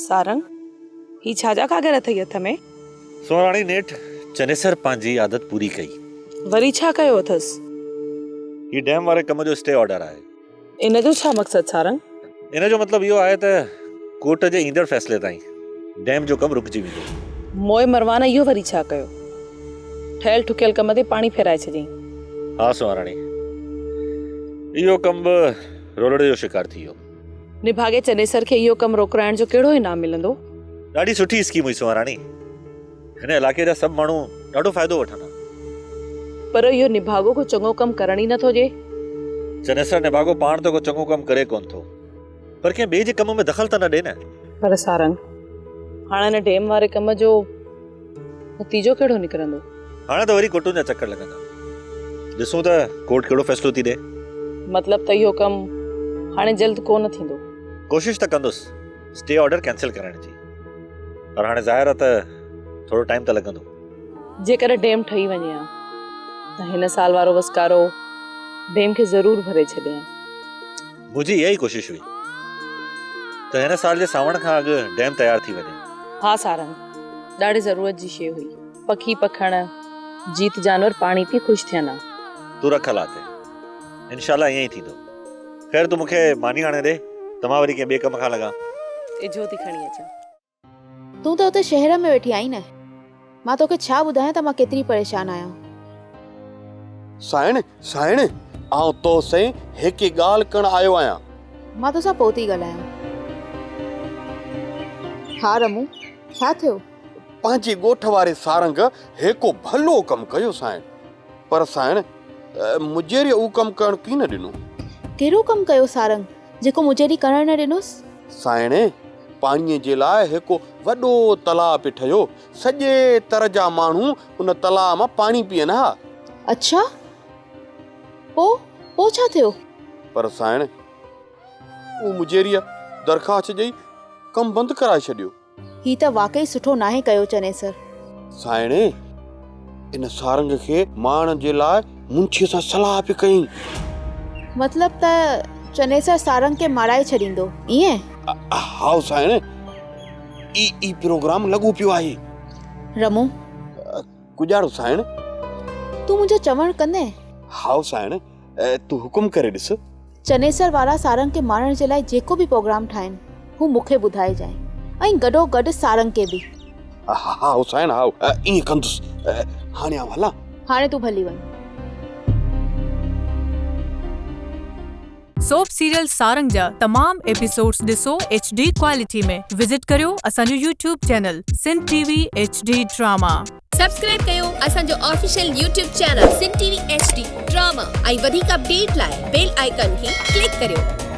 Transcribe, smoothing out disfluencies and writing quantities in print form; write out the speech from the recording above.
सारंग ही छाजा कागर अथई हथ में? सोराणी नेठ चनेसर पंहिंजी आदत पूरी कई। वरी छा कयो अथस? ही डैम वारे कम जो स्टे ऑर्डर आहे। इन जो छा मकसद सारंग? इन जो मतलब इहो आहे त कोर्ट जे ईंदड़ फ़ैसिले ताईं डैम जो कम रुकजी वेंदो। मोए मरवाना इहो वरी छा कयो? ठहियल ठुकियल कम ते पाणी फेराए छॾियईं। हा सोराणी, इहो कम बि रोलड़े जो शिकार थी वियो। निभागे चनेसर खे इहो कम रोकराइण जो कहिड़ो इनाम मिलंदो? ॾाढी सुठी स्कीम हुई सोराणी। हिन इलाइक़े जा सभु माण्हू ॾाढो फ़ाइदो वठंदा। पर इहो निभागो को चङो कम करण ई नथो ॾिए। चनेसर निभागो पाण त को चङो कम करे कोन थो, पर कंहिं ॿिए जे कम में दख़ल त न ॾे न। पर सारंग, हाणे हिन डैम वारे कम जो नतीजो कहिड़ो निकिरंदो? हाणे त वरी कोर्टुनि जा चक्कर लॻंदा। ॾिसूं त कोर्ट कहिड़ो फ़ैसिलो थी ॾे। मतलब त इहो कम हाणे जल्द कोन थींदो। कोशिश त कंदुसि स्टे ऑर्डर कैंसिल करण जी, पर हाणे ज़ाहिर आहे त थोरो टाइम त लॻंदो। जेकर डैम ठही वञे हा त हिन साल वारो वसकारो डैम खे ज़रूर भरे छॾे हा। मुंहिंजी इहा ई कोशिश हुई त हिन साल जे सावण खां अॻु डैम तयार थी वञे। हा सारंग, ॾाढी ज़रूरत जी शइ हुई। पखी पखण जीत जानवर पाणी पी ख़ुशि थियनि हा। तूं रख हलाते, इंशाल्लाह ईअं ई थींदो। ख़ैर तूं मूंखे मानी आणे ॾे, त मां वरी कंहिं ॿिए कम खां लॻां। इजो थी खणी अचां। तूं त उते शहर में वेठी आई न, मां तोखे छा ॿुधायां त मां केतिरी परेशान आहियां। साइण आउं तोसे हिकु ॻाल्हि करण आयो आहियां। मां तोसां पोइ थी ॻाल्हायां। हा रमू, छा थियो? पंहिंजे ॻोठ वारे सारंग हिकु भलो कमु कयो साइण, पर साइण मुंहिंजे उहो कमु करणु की न ॾिनो। कहिड़ो कमु कयो सारंग जेको मुंहिंजे करणु न ॾिनोसि? साइण पाणीअ जे लाइ हिकु वॾो तलाउ पियो ठहियो। सॼे तरह जा माण्हू उन तलाउ मां पाणी पीअनि हा। अच्छा, पोइ छा थियो? पर साइण उहो मुंहिंजे दरख़्वास्त ॾेई कमु बंदि कराए छॾियो। ही त वाकई सुठो नाहे कयो चनेसर। साइण इन सारंग खे मारण जे लाइ मुंशीअ सां सलाह पई कई। मतलब त चनेसर सारंग खे माराए छॾींदो ईअं? हाउ साइण, ई प्रोग्राम लॻो पियो आहे। रमू, गुजारो साइण, तूं मुंहिंजो चवणु कंदे? हाउ साइण, तूं हुकुम करे ॾिस। चनेसर वारा सारंग खे मारण जे लाइ जेको बि प्रोग्राम ठाहिनि हू मूंखे ॿुधाए जाए, ऐं गॾो गॾु सारंग के भी। हाउ साइण, हाउ ईअं कंदुसि। हाणे आउं हलां? हाणे तूं भली वञ। सोप सीरियल सारंग जा तमाम एपिसोड्स ॾिसो HD क्वालिटी में। विजिट करियो असांजो YouTube channel Sindh TV HD drama. Subscribe कयो असांजो official YouTube channel Sindh TV HD drama ऐं वधीक अपडेट लाइ बेल आइकन खे क्लिक करियो।